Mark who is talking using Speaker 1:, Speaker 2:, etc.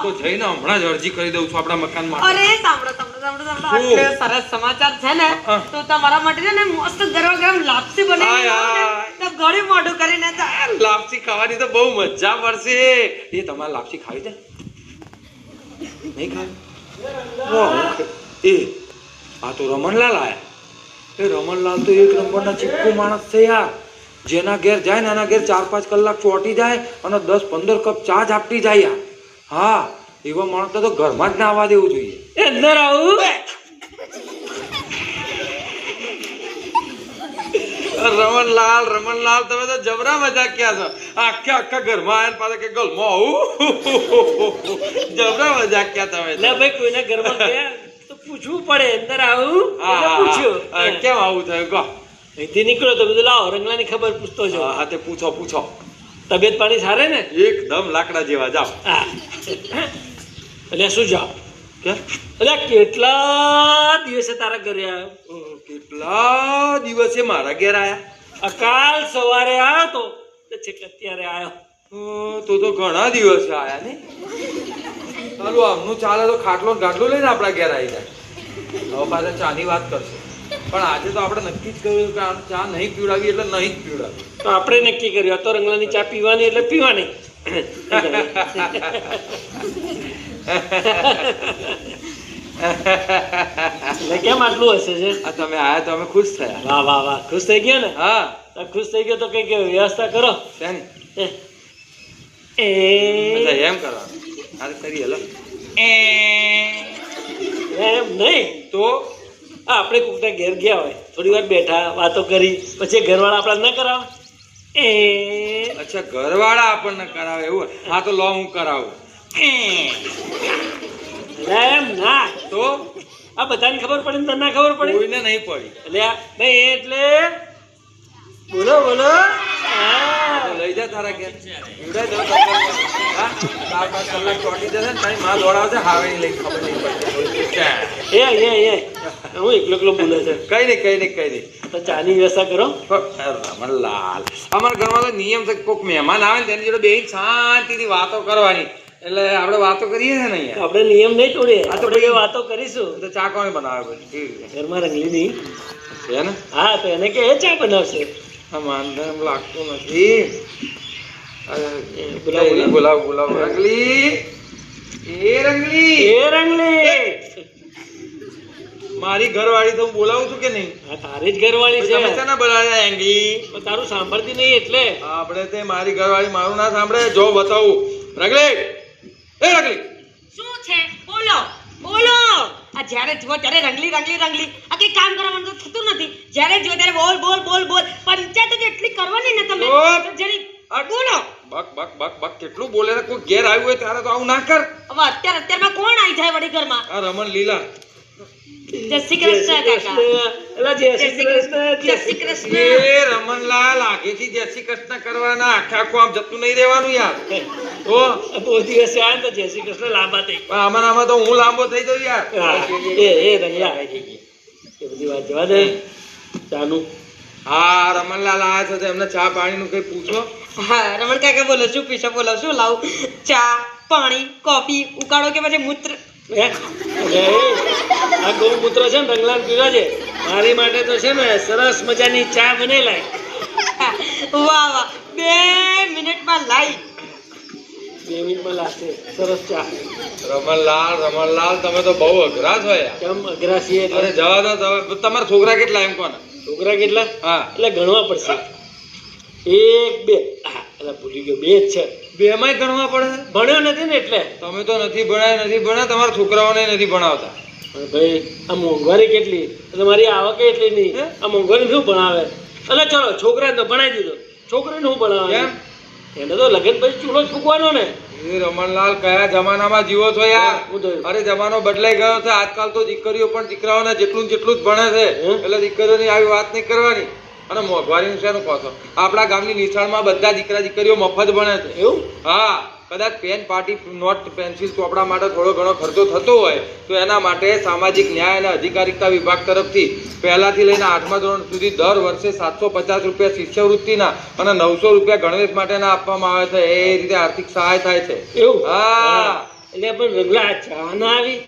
Speaker 1: તો જઈને હમણાં જ અરજી કરી દઉં છું આપણા મકાન માટે.
Speaker 2: અરે સાંભળો આટલે સરસ સમાચાર છે ને તો તમારા માટે છે ને મસ્ત ગરમ ગરમ લાપસી બનાવી તો ઘણી મોઢું કરીને
Speaker 1: લાપસી ખાવાની તો બહુ મજા પડશે. એ તમારે લાપસી ખાવી છે નહીં ખાવી? એ આ તો રમણલાલ આયા. એ રમણલાલ તો એક નંબરના ચીપકુ માણસ છે યાર. જેના ઘેર જાય ને એના ઘેર 4-5 કલાક ચોટી જાય અને 10-15 કપ ચા જ આપતી જાય યાર. હા, એવા માણસ તો ઘરમાં જ ના આવવા દેવું જોઈએ.
Speaker 3: અંદર આવું.
Speaker 1: રમણલાલ તમે તો જબરા મજાકિયા છો. આખા ઘરમાં આયા પાછા કે ગલમાં આવું. જબરા મજાકિયા તમે.
Speaker 3: લે ભાઈ કોઈના ઘરમાં ગયા તો પૂછવું પડે. અંદર આવું પૂછ્યું
Speaker 1: કેમ આવું થયું કહો.
Speaker 3: અહીંથી નીકળો તો બધું લાવો રંગલાની ખબર પૂછતો છો.
Speaker 1: હા તે પૂછો.
Speaker 3: તબિયત પાણી સારે ને?
Speaker 1: એકદમ લાકડા જેવા. જાઓ.
Speaker 3: હા એટલે શું જાઓ
Speaker 1: કે
Speaker 3: એટલે કેટલા દિવસે તારા ઘરે આવ્યો?
Speaker 1: કેટલા દિવસે મારા ઘેર આયા?
Speaker 3: કાલ સવારે આવ્યો તો છેક અત્યારે આવ્યો.
Speaker 1: તો ઘણા દિવસે આયા ને. સારું આમનું ચાલે તો ખાટલો ગાટલો લઈને આપણા ઘેર આવી જાય. હવે પાછા ચાની વાત કરશે. પણ આજે તો આપણે નક્કી જ કર્યું કે આ ચા નહીં પીવડાવી એટલે નહીં જ પીવડાવી.
Speaker 3: તો આપણે નક્કી કર્યું તો રંગલાની ચા પીવાની એટલે પીવાની. એટલે કેમ આટલું હશે છે?
Speaker 1: આ તમે આયા તો અમે ખુશ થયા.
Speaker 3: વાહ ખુશ થઈ ગયો ને?
Speaker 1: હા
Speaker 3: ખુશ થઈ ગયો તો કઈક વ્યવસ્થા કરો.
Speaker 1: શેની?
Speaker 3: એમ
Speaker 1: એમ કરવાનું. હાલ કરીએ લો.
Speaker 3: એમ નહીં તો આપણે કોકના ઘેર ગયા હોય થોડી વાર બેઠા વાતો કરી પછી ઘરવાળા આપણા ન કરાવે.
Speaker 1: અચ્છા ઘરવાળા આપણને કરાવે એવું? હા તો લો હું કરાવું.
Speaker 3: એમ ના
Speaker 1: તો
Speaker 3: આ બધાને ખબર પડે ને તને ના ખબર પડે?
Speaker 1: કોઈને નહીં પડી.
Speaker 3: એટલે નહીં એટલે બોલો
Speaker 1: લઈ જા તારા ઘેર. હા 4-5 કલાક ચોટી જશે ને તારી માં દોડાવશે હાવેની લઈ ખબર નહીં પડતી.
Speaker 3: હું એકલો બોલે છે.
Speaker 1: કઈ નહીં
Speaker 3: તો ચાની વ્યવસ્થા કરો.
Speaker 1: રમણલાલ અમારા ઘરમાં તો નિયમ છે કોઈક મહેમાન આવે ને તેની જોડે બેસી શાંતિથી વાતો કરવાની. એટલે આપણે વાતો કરીએ છે ને અહીંયા.
Speaker 3: આપણે નિયમ નહીં તોડીએ. આપણે વાતો કરીશું.
Speaker 1: તો ચા કોણ બનાવે પછી?
Speaker 3: ઘરમાં રંગલી નહીં
Speaker 1: છે ને?
Speaker 3: હા તો એને કે એ ચા બનાવશે.
Speaker 1: માનતા એમ લાગતું નથી. બોલાવ રંગલી. એ રંગલી મારી ઘરવાળી તો હું બોલાવું છું કે નહીં?
Speaker 3: હા તારી જ ઘરવાળી છે.
Speaker 1: તમે છે ને બોલાવ્યા એંગી?
Speaker 3: તારું સાંભળતી નહીં એટલે.
Speaker 1: આપણે તે મારી ઘરવાળી મારું ના સાંભળે. જો બતાવું રંગલી. એ રંગલી
Speaker 2: શું છે? બોલો આ જ્યારે જુઓ ત્યારે રંગલી આ કઈ કામ કરવાનું તો થતું નથી. જ્યારે જુઓ ત્યારે બોલ પંચાયત જ એટલી કરવાની ને તમે જરી બોલો.
Speaker 1: બક કેટલું બોલે છે. કોઈ ઘેર આવ્યું હોય ત્યારે તો આવું ના કર.
Speaker 2: હવે અત્યારમાં કોણ આવી જાય વળી ઘરમાં?
Speaker 1: આ રમણ લીલા.
Speaker 2: જય શ્રી કૃષ્ણ કાકા.
Speaker 3: જય શ્રી કૃષ્ણ.
Speaker 1: એ રમણલાલ આગેથી જય શ્રી કૃષ્ણ કરવાના. આખું આમ જતું નહીં રહેવાનું યાર. તો
Speaker 3: બહુ દિવસે આવ્યા તો જય શ્રી કૃષ્ણ લાંબા થઈ.
Speaker 1: આમાં તો હું લાંબો થઈ જાઉં યાર.
Speaker 3: એ રંગલા એ બધી વાત જવા દે. ચાનું
Speaker 1: હા રમણલાલ આયા છે તો એમને ચા પાણીનું કઈ પૂછો.
Speaker 2: હા રમણ કાકા બોલો શું પીશો? બોલો શું લાવું? ચા પાણી કોફી ઉકાળો કે પછી મૂત્ર?
Speaker 3: આ ગૌમૂત્ર છે ને રંગલાલ પીવા છે. મારી માટે તો છે ને સરસ મજાની ચા બનેલાય.
Speaker 2: વાહ 2 મિનિટમાં લાઈ.
Speaker 3: 2 મિનિટમાં લાગશે સરસ ચા.
Speaker 1: રમણલાલ તમે તો બહુ અઘરા છો યાર.
Speaker 3: કેમ અઘરા છીએ?
Speaker 1: અરે જવા દો. તમારા છોકરા કેટલા એમ કોને?
Speaker 3: છોકરા કેટલા?
Speaker 1: હા
Speaker 3: એટલે ગણવા પડશે. 1 2 એટલે ભૂલી ગયો 2 જ છે.
Speaker 1: 2 ગણવા પડે?
Speaker 3: ભણ્યો નથી ને એટલે.
Speaker 1: તમે તો નથી ભણ્યા તમારા છોકરાઓને નથી ભણાવતા.
Speaker 3: ભાઈ આ મોંઘવારી કેટલી એટલે મારી આવક એટલી નહીં. આ મોંઘવારી શું ભણાવે? એટલે ચલો છોકરાને તો ભણાવી દીધો. છોકરીને શું ભણાવે? એને તો લગન પછી ચૂલો જ ફૂકવાનો ને.
Speaker 1: એ રમણલાલ કયા જમાનામાં જીવો છો યાર? અરે જમાનો બદલાઈ ગયો છે. આજકાલ તો દીકરીઓ પણ દીકરાઓને જેટલું જ ભણે છે. એટલે દીકરીઓની આવી વાત નહીં કરવાની. અને મોંઘવારીનું શેનું કહો છો? આપણા ગામની નિશાળમાં બધા દીકરીઓ મફત ભણે છે.
Speaker 3: એવું?
Speaker 1: હા કદાચ પેન પાટી નોટ પેન્સિલ ચોપડા માટે થોડો ઘણો ખર્ચો થતો હોય તો એના માટે સામાજિક ન્યાય અને અધિકારિતા વિભાગ તરફથી પહેલાથી લઈને 8મા ધોરણ સુધી દર વર્ષે 750 રૂપિયા શિષ્યવૃત્તિના અને 900 રૂપિયા ગણવેશ માટેના આપવામાં આવે છે. એ રીતે આર્થિક સહાય થાય છે.
Speaker 3: એવું?
Speaker 1: હા
Speaker 3: એટલે પણ રંગલા ચા ના આવી